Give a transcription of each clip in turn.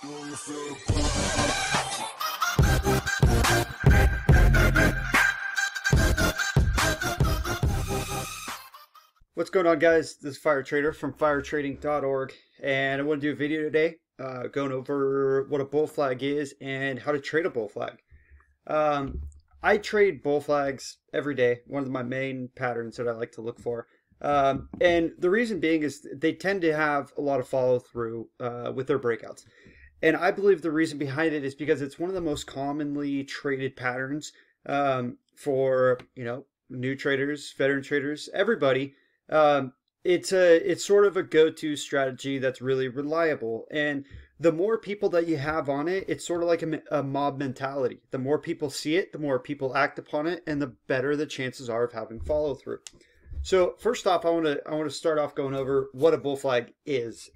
What's going on, guys? This is Fire Trader from firetrading.org, and I want to do a video today going over what a bull flag is and how to trade a bull flag. I trade bull flags every day, one of my main patterns that I like to look for. And the reason being is they tend to have a lot of follow through with their breakouts. And I believe the reason behind it is because it's one of the most commonly traded patterns for, new traders, veteran traders, everybody. It's sort of a go-to strategy that's really reliable. And the more people that you have on it, it's sort of like a mob mentality. The more people see it, the more people act upon it, and the better the chances are of having follow through. So first off, I want to start off going over what a bull flag is.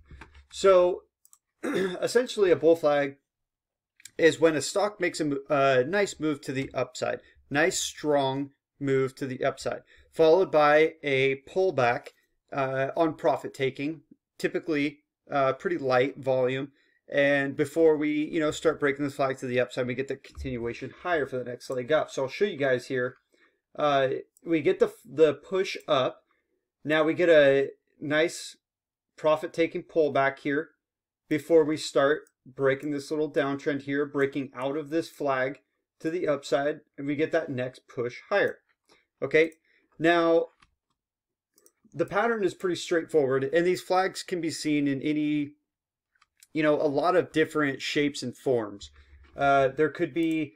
So essentially, a bull flag is when a stock makes a nice move to the upside, nice strong move to the upside, followed by a pullback on profit taking, typically pretty light volume. And before we, start breaking this flag to the upside, we get the continuation higher for the next leg up. So I'll show you guys here. We get the push up. Now we get a nice profit taking pullback here before we start breaking this little downtrend here, breaking out of this flag to the upside, and we get that next push higher. Okay, now the pattern is pretty straightforward, and these flags can be seen in any, a lot of different shapes and forms. There could be,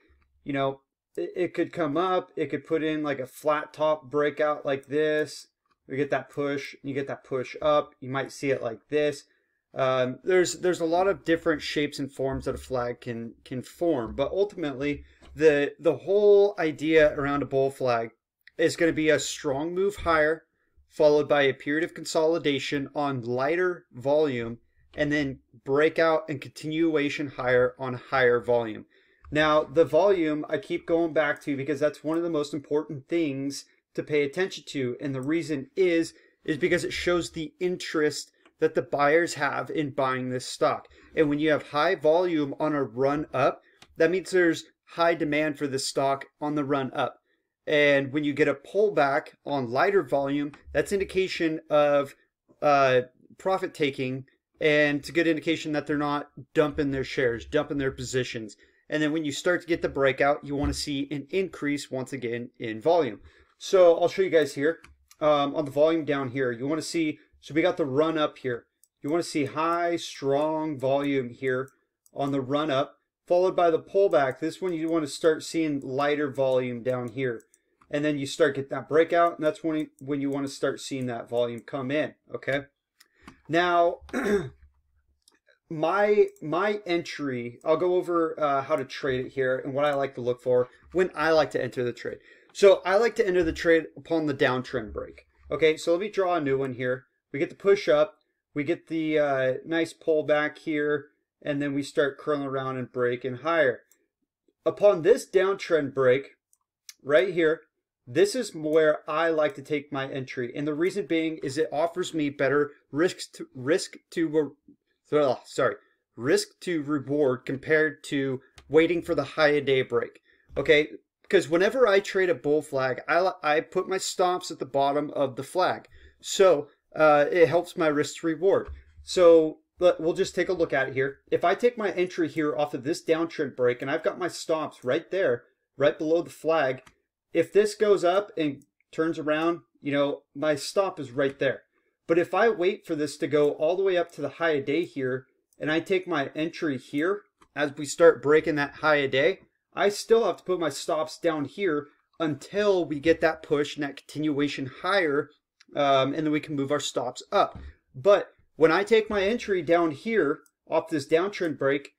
it could come up, it could put in like a flat top breakout like this. We get that push, you get that push up. You might see it like this. There's a lot of different shapes and forms that a flag can form, but ultimately the whole idea around a bull flag is going to be a strong move higher, followed by a period of consolidation on lighter volume, and then breakout and continuation higher on higher volume. Now, the volume I keep going back to because that's one of the most important things to pay attention to, and the reason is because it shows the interest that the buyers have in buying this stock. And when you have high volume on a run up, that means there's high demand for the stock on the run up. And when you get a pullback on lighter volume, that's indication of profit taking, and it's a good indication that they're not dumping their shares, dumping their positions. And then when you start to get the breakout, you want to see an increase once again in volume. So I'll show you guys here on the volume down here. You want to see, so we got the run up here. You want to see high, strong volume here on the run up, followed by the pullback. This one you want to start seeing lighter volume down here. And then you start getting that breakout, and that's when you want to start seeing that volume come in, okay? Now, my entry, I'll go over how to trade it here and what I like to look for when I like to enter the trade. So I like to enter the trade upon the downtrend break. Okay, so let me draw a new one here. We get the push up, we get the nice pullback here, and then we start curling around and breaking higher. Upon this downtrend break, right here, this is where I like to take my entry, and the reason being is it offers me better risk to reward compared to waiting for the high day break. Okay, because whenever I trade a bull flag, I put my stops at the bottom of the flag, so it helps my risk to reward. So we'll just take a look at it here. If I take my entry here off of this downtrend break, and I've got my stops right there, right below the flag. If this goes up and turns around, my stop is right there. But if I wait for this to go all the way up to the high a day here, and I take my entry here, as we start breaking that high a day, I still have to put my stops down here until we get that push and that continuation higher, and then we can move our stops up. But when I take my entry down here off this downtrend break,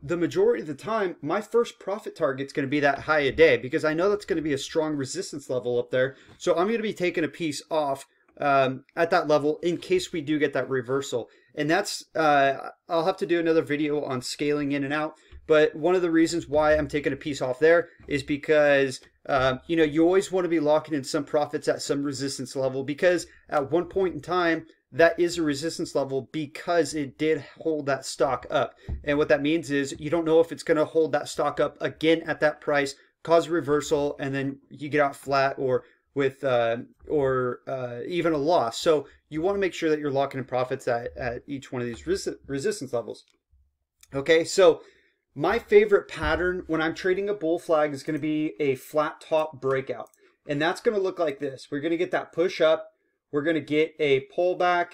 the majority of the time, my first profit target is going to be that high a day because I know that's going to be a strong resistance level up there. So I'm going to be taking a piece off at that level in case we do get that reversal. And that's, I'll have to do another video on scaling in and out. But one of the reasons why I'm taking a piece off there is because, you always want to be locking in some profits at some resistance level because at one point in time, that is a resistance level because it did hold that stock up. And what that means is you don't know if it's going to hold that stock up again at that price, cause a reversal, and then you get out flat or with even a loss. So you want to make sure that you're locking in profits at each one of these resistance levels. Okay, so my favorite pattern when I'm trading a bull flag is going to be a flat top breakout. And that's going to look like this. We're going to get that push up. We're going to get a pullback.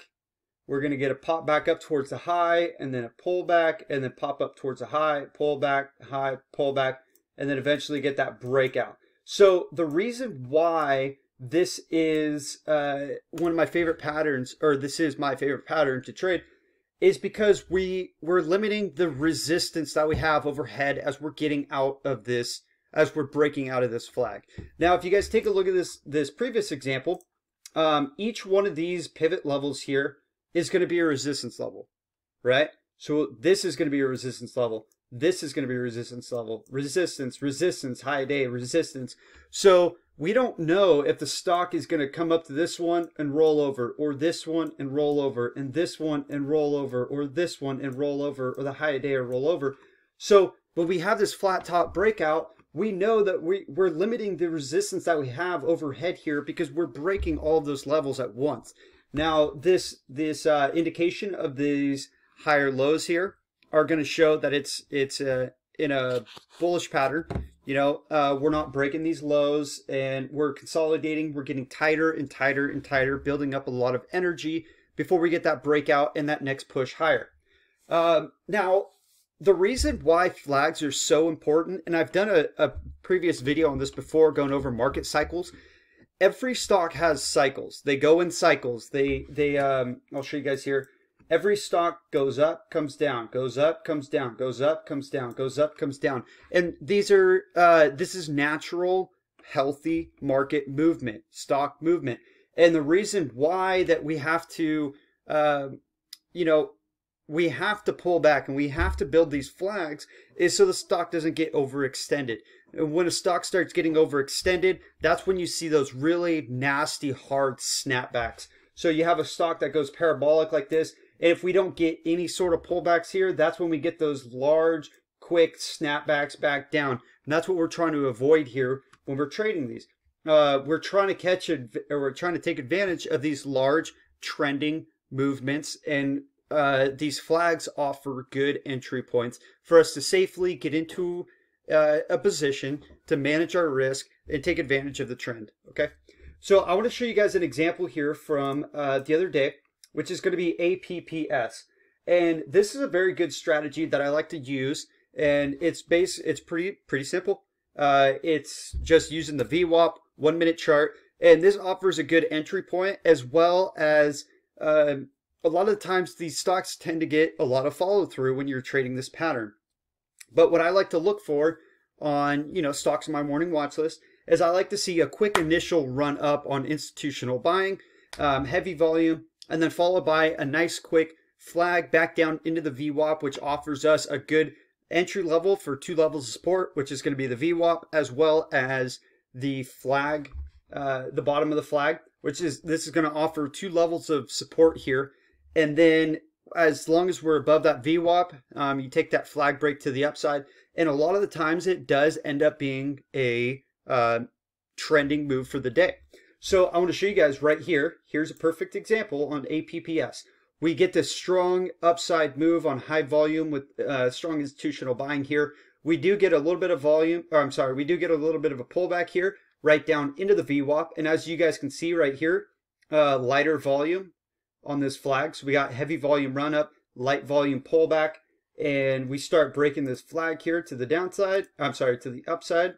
We're going to get a pop back up towards the high, and then a pullback, and then pop up towards the high, pullback, high, pullback, and then eventually get that breakout. So the reason why this is one of my favorite patterns, or this is my favorite pattern to trade, is because we're limiting the resistance that we have overhead as we're getting out of this, as we're breaking out of this flag. Now, if you guys take a look at this previous example, each one of these pivot levels here is going to be a resistance level, right? So this is going to be a resistance level. This is going to be a resistance level. Resistance, resistance, high day, resistance. So we don't know if the stock is going to come up to this one and roll over, or this one and roll over, and this one and roll over, or this one and roll over, or the high day or roll over. So when we have this flat top breakout, we know that we're limiting the resistance that we have overhead here because we're breaking all of those levels at once. Now, this indication of these higher lows here are going to show that it's in a bullish pattern. You know, we're not breaking these lows, and we're consolidating. We're getting tighter and tighter and tighter, building up a lot of energy before we get that breakout and that next push higher. Now, the reason why flags are so important, and I've done a previous video on this before going over market cycles. Every stock has cycles. They go in cycles. I'll show you guys here. Every stock goes up, comes down, goes up, comes down, goes up, comes down, goes up, comes down. And these are, this is natural, healthy market movement, stock movement. And the reason why that we have to, we have to pull back and we have to build these flags is so the stock doesn't get overextended. And when a stock starts getting overextended, that's when you see those really nasty, hard snapbacks. So you have a stock that goes parabolic like this, and if we don't get any sort of pullbacks here, that's when we get those large, quick snapbacks back down. And that's what we're trying to avoid here when we're trading these. We're trying to catch it, or we're trying to take advantage of these large trending movements, and these flags offer good entry points for us to safely get into a position to manage our risk and take advantage of the trend. Okay, so I want to show you guys an example here from the other day, which is going to be APPS, and this is a very good strategy that I like to use, and it's pretty simple. It's just using the VWAP 1 minute chart, and this offers a good entry point, as well as a lot of the times these stocks tend to get a lot of follow through when you're trading this pattern. But what I like to look for on, stocks on my morning watch list is I like to see a quick initial run up on institutional buying, heavy volume, and then followed by a nice quick flag back down into the VWAP, which offers us a good entry level for 2 levels of support, which is going to be the VWAP as well as the flag, the bottom of the flag, this is going to offer 2 levels of support here. And then as long as we're above that VWAP, you take that flag break to the upside. And a lot of the times it does end up being a trending move for the day. So I want to show you guys right here. Here's a perfect example on APPS. We get this strong upside move on high volume with strong institutional buying here. We do get a little bit of we do get a little bit of a pullback here, right down into the VWAP. And as you guys can see right here, lighter volume on this flag. So we got heavy volume run up, light volume pullback, and we start breaking this flag here to the downside. To the upside.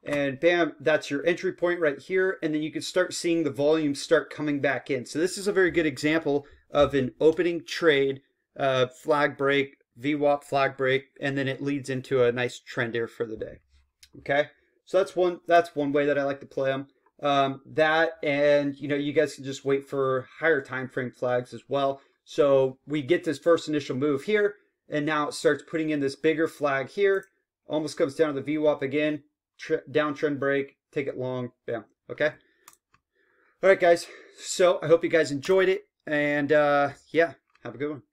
And bam, that's your entry point right here. And then you can start seeing the volume start coming back in. So this is a very good example of an opening trade, flag break, VWAP flag break, and then it leads into a nice trend here for the day. Okay, so that's one way that I like to play them. That, and you guys can just wait for higher time frame flags as well. So we get this first initial move here, and now it starts putting in this bigger flag here. Almost comes down to the VWAP again. Downtrend break, take it long, bam. Okay. All right, guys. So I hope you guys enjoyed it. And yeah, have a good one.